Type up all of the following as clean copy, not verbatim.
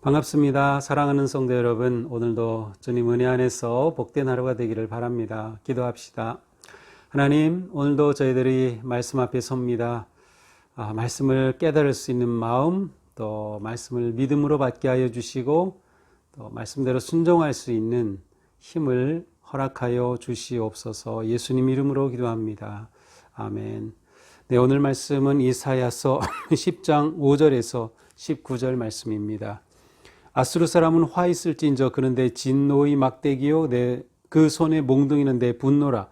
반갑습니다. 사랑하는 성도 여러분, 오늘도 주님 은혜 안에서 복된 하루가 되기를 바랍니다. 기도합시다. 하나님, 오늘도 저희들이 말씀 앞에 섭니다. 말씀을 깨달을 수 있는 마음, 또 말씀을 믿음으로 받게 하여 주시고, 또 말씀대로 순종할 수 있는 힘을 허락하여 주시옵소서. 예수님 이름으로 기도합니다. 아멘. 네, 오늘 말씀은 이사야서 10장 5절에서 19절 말씀입니다. 아수르 사람은 화 있을진저 그는 내 진노의 막대기요 그 손에 몽둥이는 내 분노라.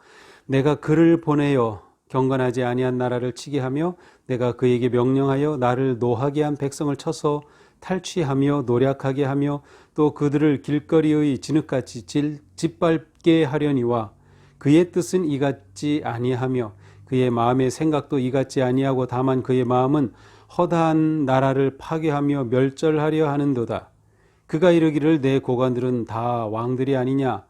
내가 그를 보내어 경건하지 아니한 나라를 치게 하며 내가 그에게 명령하여 나를 노하게 한 백성을 쳐서 탈취하며 노략하게 하며 또 그들을 길거리의 진흙같이 짓밟게 하려니와 그의 뜻은 이같지 아니하며 그의 마음의 생각도 이같지 아니하고 다만 그의 마음은 허다한 나라를 파괴하며 멸절하려 하는도다. 그가 이르기를 내 고관들은 다 왕들이 아니냐.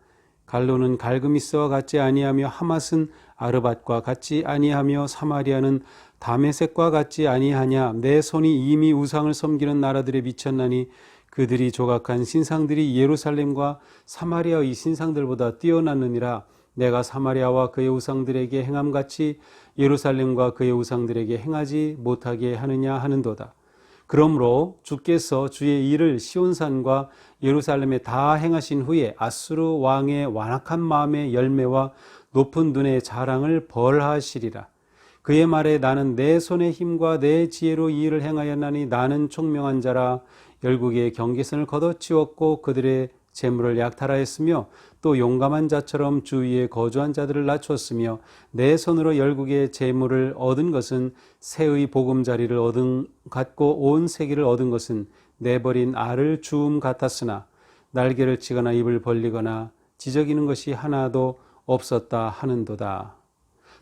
갈로는 갈그미스와 같지 아니하며 하맛은 아르밧과 같지 아니하며 사마리아는 다메섹과 같지 아니하냐. 내 손이 이미 우상을 섬기는 나라들에 미쳤나니 그들이 조각한 신상들이 예루살렘과 사마리아의 신상들보다 뛰어났느니라. 내가 사마리아와 그의 우상들에게 행함같이 예루살렘과 그의 우상들에게 행하지 못하게 하느냐 하는도다. 그러므로 주께서 주의 일을 시온산과 예루살렘에 다 행하신 후에 아수르 왕의 완악한 마음의 열매와 높은 눈의 자랑을 벌하시리라. 그의 말에 나는 내 손의 힘과 내 지혜로 이 일을 행하였나니 나는 총명한 자라. 열국의 경계선을 걷어치웠고 그들의 재물을 약탈하였으며 또 용감한 자처럼 주위에 거주한 자들을 낮췄으며 내 손으로 열국의 재물을 얻은 것은 새의 보금자리를 갖고 온 세계를 얻은 것은 내버린 알을 주움 같았으나 날개를 치거나 입을 벌리거나 지저귀는 것이 하나도 없었다 하는도다.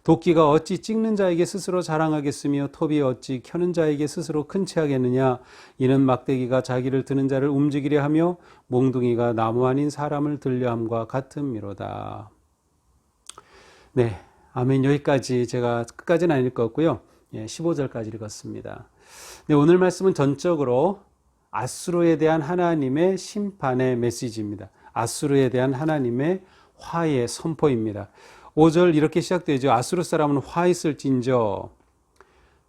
도끼가 어찌 찍는 자에게 스스로 자랑하겠으며 톱이 어찌 켜는 자에게 스스로 큰 체하겠느냐. 이는 막대기가 자기를 드는 자를 움직이려 하며 몽둥이가 나무 아닌 사람을 들려함과 같음이로다. 네, 아멘. 여기까지 제가 끝까지는 안 읽었고요. 15절까지 읽었습니다. 네, 오늘 말씀은 전적으로 아수르에 대한 하나님의 심판의 메시지입니다. 아수르에 대한 하나님의 화의 선포입니다. 5절 이렇게 시작되죠. 아수르 사람은 화 있을진저.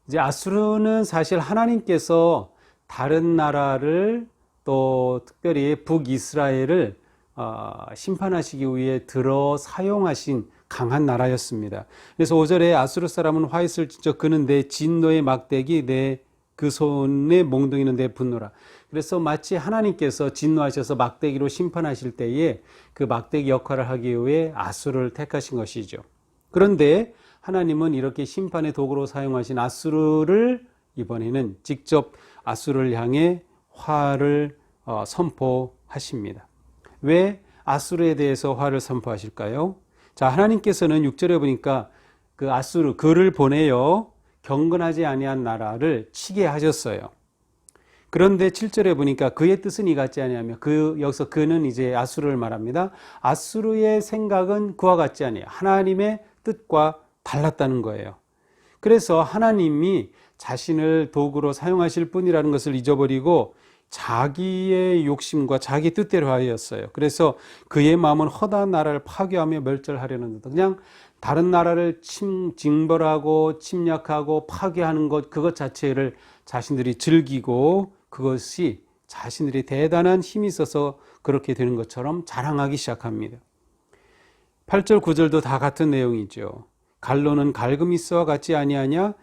이제 아수르는 사실 하나님께서 다른 나라를 또 특별히 북이스라엘을 심판하시기 위해 들어 사용하신 강한 나라였습니다. 그래서 5절에 아수르 사람은 화 있을진저 그는 내 진노의 막대기 내 그 손에 몽둥이는 내 분노라. 그래서 마치 하나님께서 진노하셔서 막대기로 심판하실 때에 그 막대기 역할을 하기 위해 아수르를 택하신 것이죠. 그런데 하나님은 이렇게 심판의 도구로 사용하신 아수르를 이번에는 직접 아수르를 향해 화를 선포하십니다. 왜 아수르에 대해서 화를 선포하실까요? 자, 하나님께서는 6절에 보니까 그 아수르 그를 보내어 경건하지 아니한 나라를 치게 하셨어요. 그런데 7절에 보니까 그의 뜻은 이같지 아니하며 여기서 그는 이제 아수르를 말합니다. 아수르의 생각은 그와 같지 아니에요. 하나님의 뜻과 달랐다는 거예요. 그래서 하나님이 자신을 도구로 사용하실 분이라는 것을 잊어버리고 자기의 욕심과 자기 뜻대로 하였어요. 그래서 그의 마음은 허다한 나라를 파괴하며 멸절하려는 듯 그냥 다른 나라를 징벌하고 침략하고 파괴하는 그것 자체를 자신들이 즐기고 그것이 자신들이 대단한 힘이 있어서 그렇게 되는 것처럼 자랑하기 시작합니다. 8절 9절도 다 같은 내용이죠. 갈로는 갈그미스와 같지 아니하냐.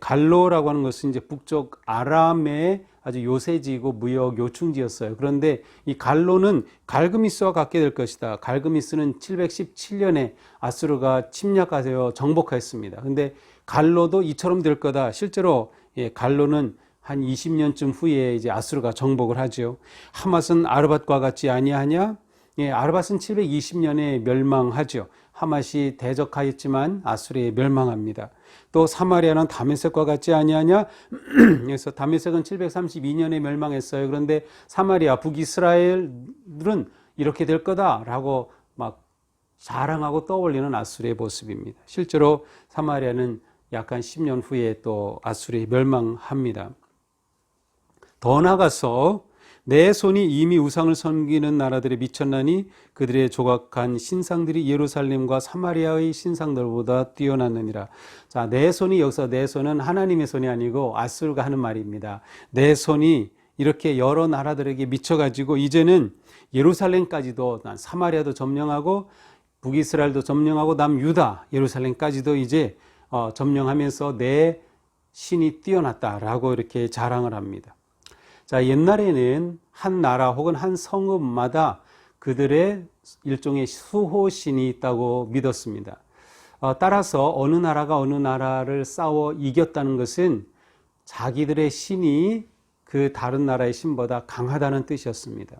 갈로라고 하는 것은 이제 북쪽 아람의 아주 요새지이고 무역 요충지였어요. 그런데 이 갈로는 갈그미스와 같게 될 것이다. 갈그미스는 717년에 아수르가 침략하여 정복했습니다. 근데 갈로도 이처럼 될 거다. 실제로 갈로는 한 20년쯤 후에 이제 아수르가 정복을 하죠. 하맛은 아르밧과 같지 아니하냐? 아르밧은 720년에 멸망하죠. 하맛이 대적하였지만 아수르에 멸망합니다. 또 사마리아는 다메섹과 같지 아니하냐? 그래서 다메섹은 732년에 멸망했어요. 그런데 사마리아 북이스라엘은 이렇게 될 거다라고 막 자랑하고 떠올리는 아수르의 모습입니다. 실제로 사마리아는 약 한 10년 후에 또 아수르에 멸망합니다. 더 나아가서 내 손이 이미 우상을 섬기는 나라들에 미쳤나니 그들의 조각한 신상들이 예루살렘과 사마리아의 신상들보다 뛰어났느니라. 자, 내 손이, 여기서 내 손은 하나님의 손이 아니고 아수르가 하는 말입니다. 내 손이 이렇게 여러 나라들에게 미쳐가지고 이제는 예루살렘까지도, 사마리아도 점령하고 북이스라엘도 점령하고 남유다 예루살렘까지도 이제 점령하면서 내 신이 뛰어났다라고 이렇게 자랑을 합니다. 자, 옛날에는 한 나라 혹은 한 성읍마다 그들의 일종의 수호신이 있다고 믿었습니다. 따라서 어느 나라가 어느 나라를 싸워 이겼다는 것은 자기들의 신이 그 다른 나라의 신보다 강하다는 뜻이었습니다.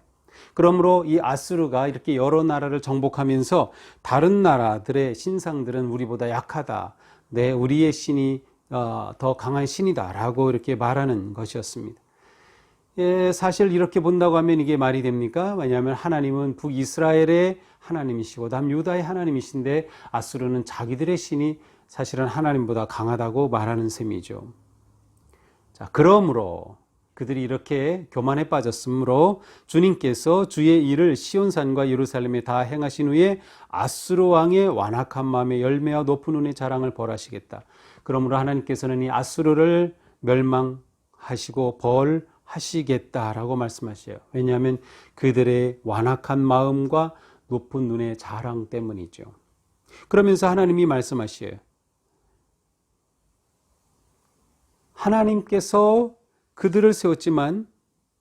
그러므로 이 아수르가 이렇게 여러 나라를 정복하면서 다른 나라들의 신상들은 우리보다 약하다. 우리의 신이 더 강한 신이다라고 이렇게 말하는 것이었습니다. 사실 이렇게 본다고 하면 이게 말이 됩니까? 왜냐하면 하나님은 북이스라엘의 하나님이시고 남유다의 하나님이신데 아수르는 자기들의 신이 사실은 하나님보다 강하다고 말하는 셈이죠. 자, 그러므로 그들이 이렇게 교만에 빠졌으므로 주님께서 주의 일을 시온산과 예루살렘에 다 행하신 후에 아수르 왕의 완악한 마음에 열매와 높은 운의 자랑을 벌하시겠다. 그러므로 하나님께서는 이 아수르를 멸망하시고 벌하시겠다라고 말씀하셔요. 왜냐하면 그들의 완악한 마음과 높은 눈의 자랑 때문이죠. 그러면서 하나님이 말씀하셔요. 하나님께서 그들을 세웠지만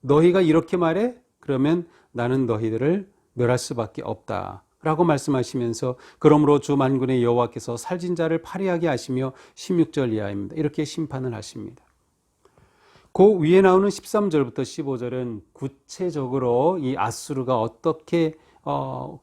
너희가 이렇게 말해? 그러면 나는 너희들을 멸할 수밖에 없다 라고 말씀하시면서 그러므로 주 만군의 여호와께서 살진 자를 파리하게 하시며 16절 이하입니다. 이렇게 심판을 하십니다. 그 위에 나오는 13절부터 15절은 구체적으로 이 아수르가 어떻게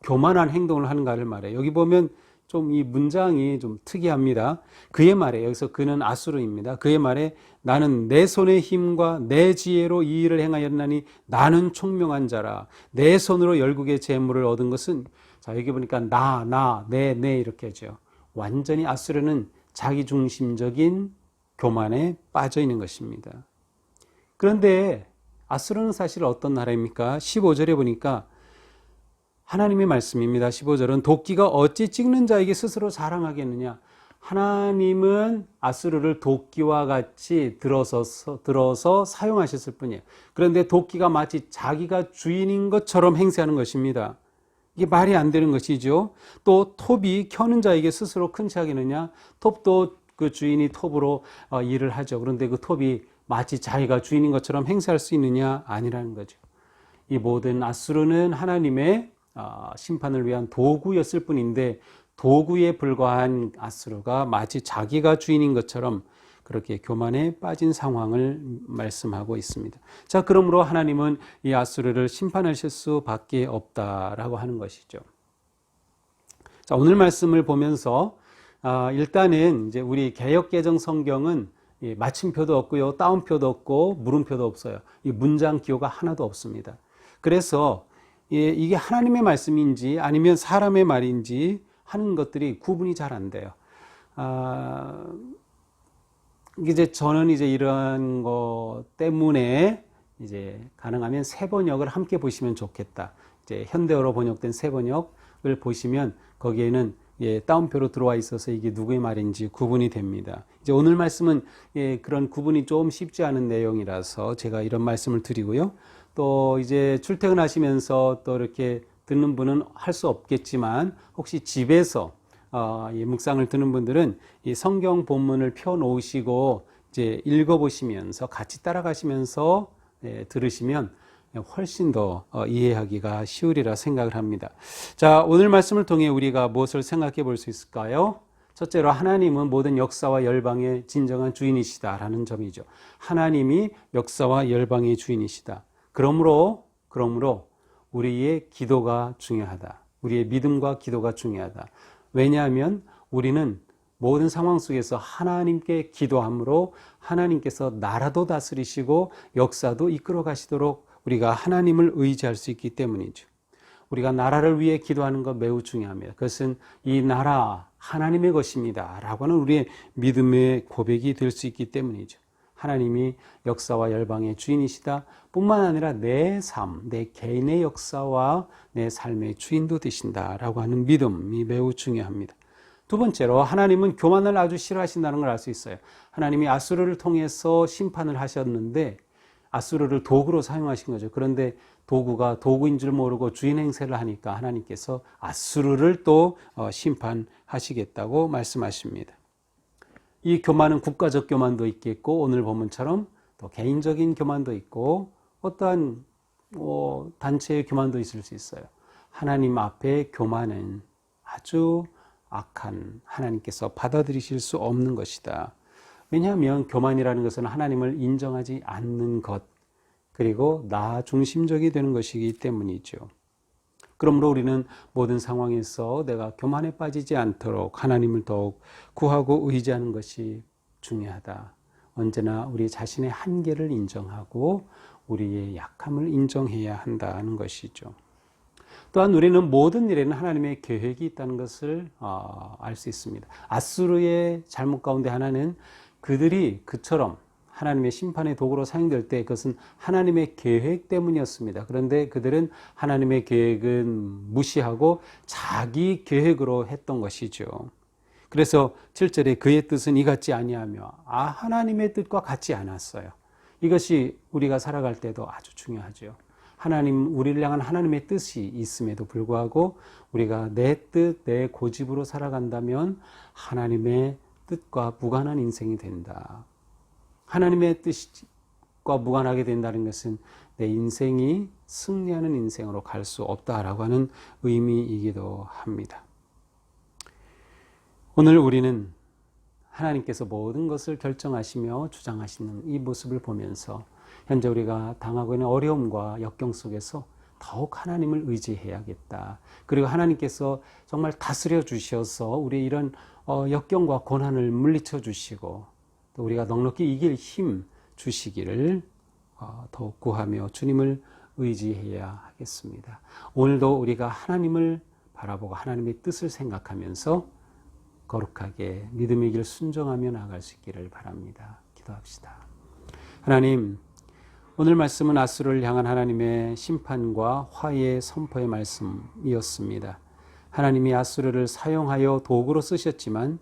교만한 행동을 하는가를 말해요. 여기 보면 좀 이 문장이 좀 특이합니다. 그의 말에, 여기서 그는 아수르입니다. 그의 말에 나는 내 손의 힘과 내 지혜로 이 일을 행하였나니 나는 총명한 자라. 내 손으로 열국의 재물을 얻은 것은, 자, 여기 보니까 내 이렇게 하죠. 완전히 아수르는 자기중심적인 교만에 빠져 있는 것입니다. 그런데 아수르는 사실 어떤 나라입니까? 15절에 보니까 하나님의 말씀입니다. 15절은 도끼가 어찌 찍는 자에게 스스로 자랑하겠느냐. 하나님은 아수르를 도끼와 같이 들어서 사용하셨을 뿐이에요. 그런데 도끼가 마치 자기가 주인인 것처럼 행세하는 것입니다. 이게 말이 안 되는 것이죠. 또 톱이 켜는 자에게 스스로 큰 체하겠느냐. 톱도 그 주인이 톱으로 일을 하죠. 그런데 그 톱이 마치 자기가 주인인 것처럼 행세할 수 있느냐? 아니라는 거죠. 이 모든 아수르는 하나님의 심판을 위한 도구였을 뿐인데 도구에 불과한 아수르가 마치 자기가 주인인 것처럼 그렇게 교만에 빠진 상황을 말씀하고 있습니다. 자, 그러므로 하나님은 이 아수르를 심판하실 수밖에 없다라고 하는 것이죠. 자, 오늘 말씀을 보면서 일단은 이제 우리 개역개정 성경은 마침표도 없고요, 따옴표도 없고 물음표도 없어요. 이 문장 기호가 하나도 없습니다. 그래서 이게 하나님의 말씀인지 아니면 사람의 말인지 하는 것들이 구분이 잘 안 돼요. 이제 저는 이제 이런 것 때문에 이제 가능하면 세 번역을 함께 보시면 좋겠다. 이제 현대어로 번역된 세 번역을 보시면 거기에는 따옴표로 들어와 있어서 이게 누구의 말인지 구분이 됩니다. 이제 오늘 말씀은 그런 구분이 좀 쉽지 않은 내용이라서 제가 이런 말씀을 드리고요. 또 이제 출퇴근하시면서 또 이렇게 듣는 분은 할 수 없겠지만 혹시 집에서 묵상을 듣는 분들은 이 성경 본문을 펴 놓으시고 이제 읽어보시면서 같이 따라가시면서 들으시면 훨씬 더 이해하기가 쉬우리라 생각을 합니다. 자, 오늘 말씀을 통해 우리가 무엇을 생각해 볼 수 있을까요? 첫째로 하나님은 모든 역사와 열방의 진정한 주인이시다라는 점이죠. 하나님이 역사와 열방의 주인이시다. 그러므로 우리의 기도가 중요하다. 우리의 믿음과 기도가 중요하다. 왜냐하면 우리는 모든 상황 속에서 하나님께 기도함으로 하나님께서 나라도 다스리시고 역사도 이끌어 가시도록 우리가 하나님을 의지할 수 있기 때문이죠. 우리가 나라를 위해 기도하는 것 매우 중요합니다. 그것은 이 나라 하나님의 것입니다 라고 하는 우리의 믿음의 고백이 될 수 있기 때문이죠. 하나님이 역사와 열방의 주인이시다 뿐만 아니라 내 삶, 내 개인의 역사와 내 삶의 주인도 되신다라고 하는 믿음이 매우 중요합니다. 두 번째로 하나님은 교만을 아주 싫어하신다는 걸 알 수 있어요. 하나님이 아수르를 통해서 심판을 하셨는데 아수르를 도구로 사용하신 거죠. 그런데 도구가 도구인 줄 모르고 주인 행세를 하니까 하나님께서 아수르를 또 심판하시겠다고 말씀하십니다. 이 교만은 국가적 교만도 있겠고 오늘 본문처럼 또 개인적인 교만도 있고 어떠한 단체의 교만도 있을 수 있어요. 하나님 앞에 교만은 아주 악한, 하나님께서 받아들이실 수 없는 것이다. 왜냐하면 교만이라는 것은 하나님을 인정하지 않는 것, 그리고 나 중심적이 되는 것이기 때문이죠. 그러므로 우리는 모든 상황에서 내가 교만에 빠지지 않도록 하나님을 더욱 구하고 의지하는 것이 중요하다. 언제나 우리 자신의 한계를 인정하고 우리의 약함을 인정해야 한다는 것이죠. 또한 우리는 모든 일에는 하나님의 계획이 있다는 것을 알 수 있습니다. 아수르의 잘못 가운데 하나는 그들이 그처럼 하나님의 심판의 도구로 사용될 때 그것은 하나님의 계획 때문이었습니다. 그런데 그들은 하나님의 계획은 무시하고 자기 계획으로 했던 것이죠. 그래서 7절에 그의 뜻은 이같지 아니하며 하나님의 뜻과 같지 않았어요. 이것이 우리가 살아갈 때도 아주 중요하죠. 우리를 향한 하나님의 뜻이 있음에도 불구하고 우리가 내 뜻, 내 고집으로 살아간다면 하나님의 뜻과 무관한 인생이 된다. 하나님의 뜻과 무관하게 된다는 것은 내 인생이 승리하는 인생으로 갈 수 없다라고 하는 의미이기도 합니다. 오늘 우리는 하나님께서 모든 것을 결정하시며 주장하시는 이 모습을 보면서 현재 우리가 당하고 있는 어려움과 역경 속에서 더욱 하나님을 의지해야겠다. 그리고 하나님께서 정말 다스려 주셔서 우리의 이런 역경과 고난을 물리쳐 주시고 또 우리가 넉넉히 이길 힘 주시기를 더욱 구하며 주님을 의지해야 하겠습니다. 오늘도 우리가 하나님을 바라보고 하나님의 뜻을 생각하면서 거룩하게 믿음의 길 순종하며 나아갈 수 있기를 바랍니다. 기도합시다. 하나님, 오늘 말씀은 아수르를 향한 하나님의 심판과 화해의 선포의 말씀이었습니다. 하나님이 아수르를 사용하여 도구로 쓰셨지만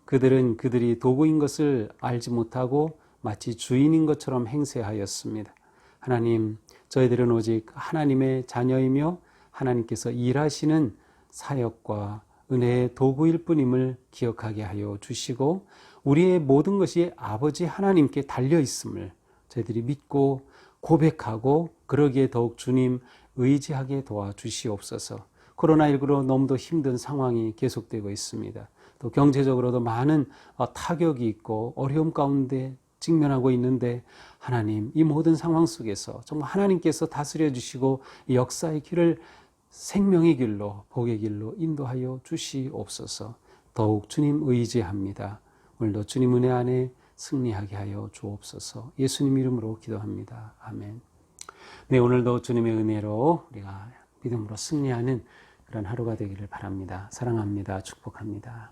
그들은 그들이 도구인 것을 알지 못하고 마치 주인인 것처럼 행세하였습니다. 하나님, 저희들은 오직 하나님의 자녀이며 하나님께서 일하시는 사역과 은혜의 도구일 뿐임을 기억하게 하여 주시고 우리의 모든 것이 아버지 하나님께 달려 있음을 저희들이 믿고 고백하고 그러기에 더욱 주님 의지하게 도와주시옵소서. 코로나19로 너무도 힘든 상황이 계속되고 있습니다. 또 경제적으로도 많은 타격이 있고 어려움 가운데 직면하고 있는데 하나님, 이 모든 상황 속에서 정말 하나님께서 다스려 주시고 이 역사의 길을 생명의 길로 복의 길로 인도하여 주시옵소서. 더욱 주님 의지합니다. 오늘도 주님 은혜 안에 승리하게 하여 주옵소서. 예수님 이름으로 기도합니다. 아멘. 네, 오늘도 주님의 은혜로 우리가 믿음으로 승리하는 그런 하루가 되기를 바랍니다. 사랑합니다. 축복합니다.